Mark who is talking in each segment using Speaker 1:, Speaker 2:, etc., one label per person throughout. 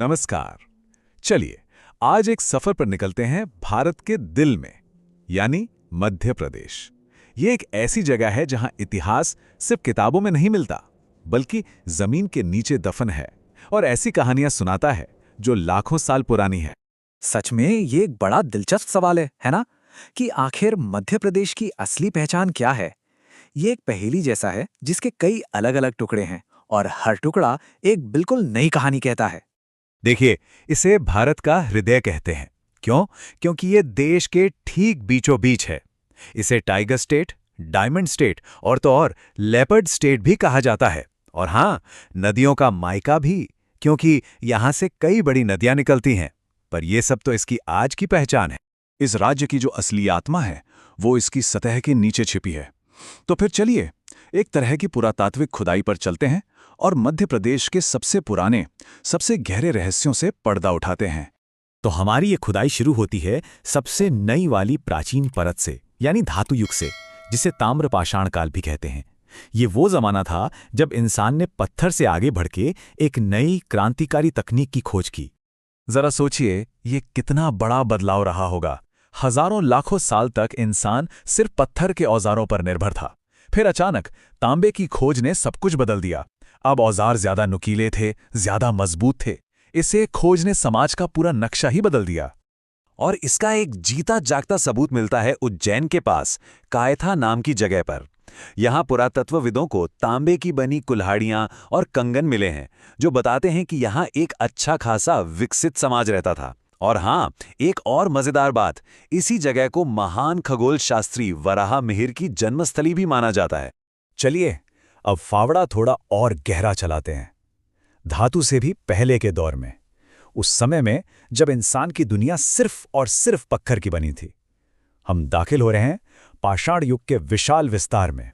Speaker 1: नमस्कार। चलिए आज एक सफर पर निकलते हैं भारत के दिल में, यानी मध्य प्रदेश। ये एक ऐसी जगह है जहां इतिहास सिर्फ किताबों में नहीं मिलता, बल्कि जमीन के नीचे दफन है और ऐसी कहानियां सुनाता है जो लाखों साल पुरानी है।
Speaker 2: सच में ये एक बड़ा दिलचस्प सवाल है ना? कि आखिर मध्य प्रदेश की असली पहचान क्या है? ये एक पहेली जैसा है जिसके कई अलग-अलग टुकड़े हैं और हर टुकड़ा एक बिल्कुल नई कहानी कहता है।
Speaker 1: देखिए, इसे भारत का हृदय कहते हैं। क्यों? क्योंकि ये देश के ठीक बीचों बीच है। इसे टाइगर स्टेट, डायमंड स्टेट और तो और लेपर्ड स्टेट भी कहा जाता है। और हाँ, नदियों का मायका भी, क्योंकि यहाँ से कई बड़ी नदियाँ निकलती हैं। पर ये सब तो इसकी आज की पहचान है। इस राज्य की जो असली आत्मा है, वो इसकी सतह के नीचे छिपी है। तो फिर चलिए, एक तरह की पुरातात्विक खुदाई पर चलते हैं और मध्य प्रदेश के सबसे पुराने, सबसे गहरे रहस्यों से पर्दा उठाते हैं।
Speaker 3: तो हमारी ये खुदाई शुरू होती है सबसे नई वाली प्राचीन परत से, यानी धातु युग से, जिसे ताम्र पाषाण काल भी कहते हैं। ये वो जमाना था जब इंसान ने पत्थर से आगे बढ़ के एक नई क्रांतिकारी तकनीक की खोज की।
Speaker 1: जरा सोचिए, ये कितना बड़ा बदलाव रहा होगा। हजारों लाखों साल तक इंसान सिर्फ पत्थर के औजारों पर निर्भर था। फिर अचानक तांबे की खोज ने सब कुछ बदल दिया। अब औजार ज्यादा नुकीले थे, ज्यादा मजबूत थे। इसे खोज ने समाज का पूरा नक्शा ही बदल दिया। और इसका एक जीता जागता सबूत मिलता है उज्जैन के पास कायथा नाम की जगह पर। यहाँ पुरातत्वविदों को तांबे की बनी कुल्हाड़ियां और कंगन मिले हैं, जो बताते हैं कि यहाँ एक अच्छा खासा विकसित समाज रहता था। और हाँ, एक और मजेदार बात, इसी जगह को महान खगोल शास्त्री वराहा मिहिर की जन्मस्थली भी माना जाता है।
Speaker 3: चलिए अब फावड़ा थोड़ा और गहरा चलाते हैं, धातु से भी पहले के दौर में, उस समय में जब इंसान की दुनिया सिर्फ और सिर्फ पत्थर की बनी थी। हम दाखिल हो रहे हैं पाषाण युग के विशाल विस्तार में।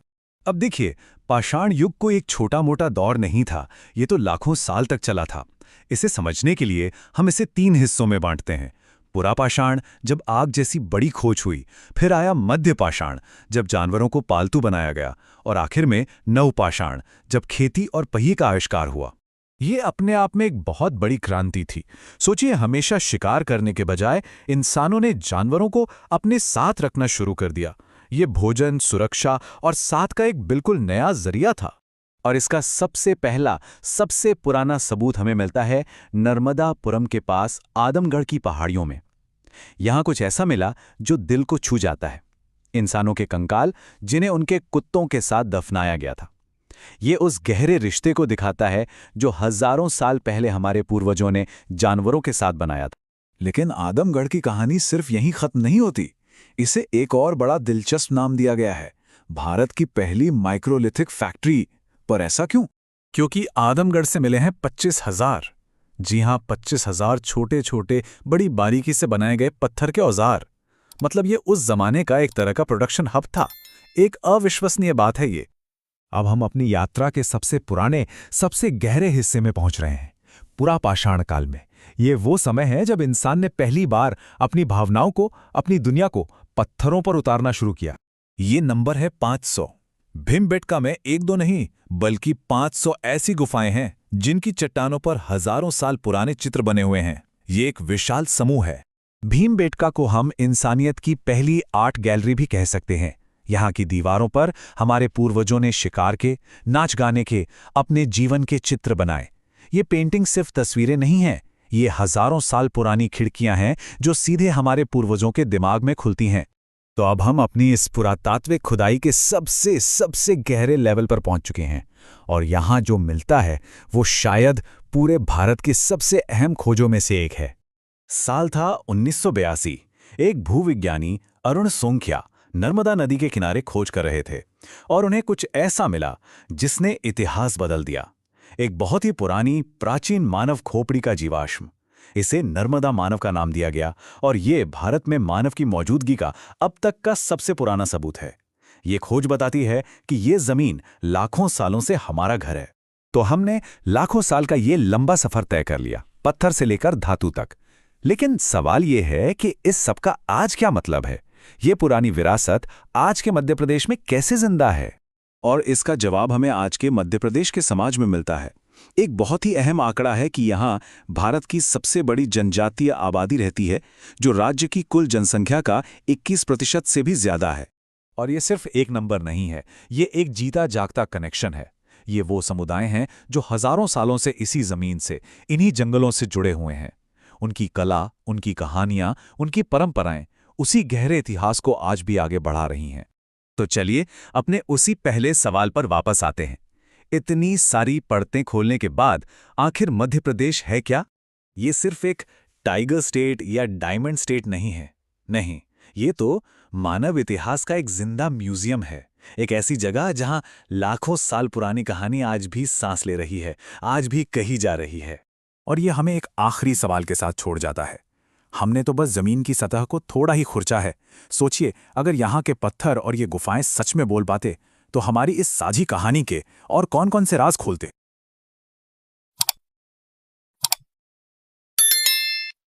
Speaker 1: अब देखिए, पाषाण युग को एक छोटा मोटा दौर नहीं था, ये तो लाखों साल तक चला था। इसे समझने के लिए हम इसे 3 हिस्सों में बांटते हैं। पुरा पाषाण, जब आग जैसी बड़ी खोज हुई। फिर आया मध्य पाषाण, जब जानवरों को पालतू बनाया गया। और आखिर में नव पाषाण, जब खेती और पहिए का आविष्कार हुआ। ये अपने आप में एक बहुत बड़ी क्रांति थी। सोचिए, हमेशा शिकार करने के बजाय इंसानों ने जानवरों को अपने साथ रखना शुरू कर दिया। ये भोजन, सुरक्षा और साथ का एक बिल्कुल नया जरिया था। और इसका सबसे पहला, सबसे पुराना सबूत हमें मिलता है नर्मदापुरम के पास आदमगढ़ की पहाड़ियों में। यहाँ कुछ ऐसा मिला जो दिल को छू जाता है। इंसानों के कंकाल, जिन्हें उनके कुत्तों के साथ दफनाया गया था। ये उस गहरे रिश्ते को दिखाता है जो हजारों साल पहले हमारे पूर्वजों ने जानवरों के साथ बनाया था। लेकिन आदमगढ़ की कहानी सिर्फ यहीं खत्म नहीं होती। इसे एक और बड़ा दिलचस्प नाम दिया गया है, भारत की पहली माइक्रोलिथिक फैक्ट्री। पर ऐसा क्यों? क्योंकि आदमगढ़ से मिले हैं 25,000। जी हां, 25,000 छोटे छोटे, बड़ी बारीकी से बनाए गए पत्थर के औजार। मतलब ये उस जमाने का एक तरह का प्रोडक्शन हब था। एक अविश्वसनीय बात है ये।
Speaker 3: अब हम अपनी यात्रा के सबसे पुराने, सबसे गहरे हिस्से में पहुंच रहे हैं, पुरा पाषाण काल में। ये वो समय है जब इंसान ने पहली बार अपनी भावनाओं को, अपनी दुनिया को पत्थरों पर उतारना शुरू किया।
Speaker 1: ये नंबर है 500। भीमबेटका में एक दो नहीं, बल्कि 500 ऐसी गुफाएं हैं जिनकी चट्टानों पर हजारों साल पुराने चित्र बने हुए हैं। ये एक विशाल समूह है। भीमबेटका को हम इंसानियत की पहली आर्ट गैलरी भी कह सकते हैं। यहाँ की दीवारों पर हमारे पूर्वजों ने शिकार के, नाच गाने के, अपने जीवन के चित्र बनाए। ये पेंटिंग सिर्फ तस्वीरें नहीं हैं, ये हजारों साल पुरानी खिड़कियां हैं जो सीधे हमारे पूर्वजों के दिमाग में खुलती हैं। तो अब हम अपनी इस पुरातात्विक खुदाई के सबसे सबसे गहरे लेवल पर पहुंच चुके हैं। और यहाँ जो मिलता है वो शायद पूरे भारत की सबसे अहम खोजों में से एक है। साल था 1982। एक भूविज्ञानी अरुण सोंख्या नर्मदा नदी के किनारे खोज कर रहे थे और उन्हें कुछ ऐसा मिला जिसने इतिहास बदल दिया। एक बहुत ही पुरानी, प्राचीन मानव खोपड़ी का जीवाश्म। इसे नर्मदा मानव का नाम दिया गया और ये भारत में मानव की मौजूदगी का अब तक का सबसे पुराना सबूत है। ये खोज बताती है कि ये जमीन लाखों सालों से हमारा घर है। तो हमने लाखों साल का ये लंबा सफर तय कर लिया, पत्थर से लेकर धातु तक। लेकिन सवाल ये है कि इस सब का आज क्या मतलब है? ये पुरानी विरासत आज के मध्य प्रदेश में कैसे जिंदा है? और इसका जवाब हमें आज के मध्य प्रदेश के समाज में मिलता है।
Speaker 3: एक बहुत ही अहम आंकड़ा है कि यहाँ भारत की सबसे बड़ी जनजातीय आबादी रहती है, जो राज्य की कुल जनसंख्या का 21% से भी ज्यादा है।
Speaker 1: और ये सिर्फ एक नंबर नहीं है, ये एक जीता जागता कनेक्शन है। ये वो समुदाय हैं जो हजारों सालों से इसी जमीन से, इन्हीं जंगलों से जुड़े हुए हैं। उनकी कला, उनकी कहानियां, उनकी परंपराएं उसी गहरे इतिहास को आज भी आगे बढ़ा रही हैं। तो चलिए अपने उसी पहले सवाल पर वापस आते हैं। इतनी सारी परतें खोलने के बाद आखिर मध्य प्रदेश है क्या? ये सिर्फ एक टाइगर स्टेट या डायमंड स्टेट नहीं है। नहीं, ये तो मानव इतिहास का एक जिंदा म्यूजियम है। एक ऐसी जगह जहां लाखों साल पुरानी कहानी आज भी सांस ले रही है, आज भी कही जा रही है।
Speaker 2: और ये हमें एक आखिरी सवाल के साथ छोड़ जाता है। हमने तो बस जमीन की सतह को थोड़ा ही खुरचा है। सोचिए, अगर यहाँ के पत्थर और ये गुफाएं सच में बोल पाते, तो हमारी इस साझी कहानी के और कौन-कौन से राज खोलते।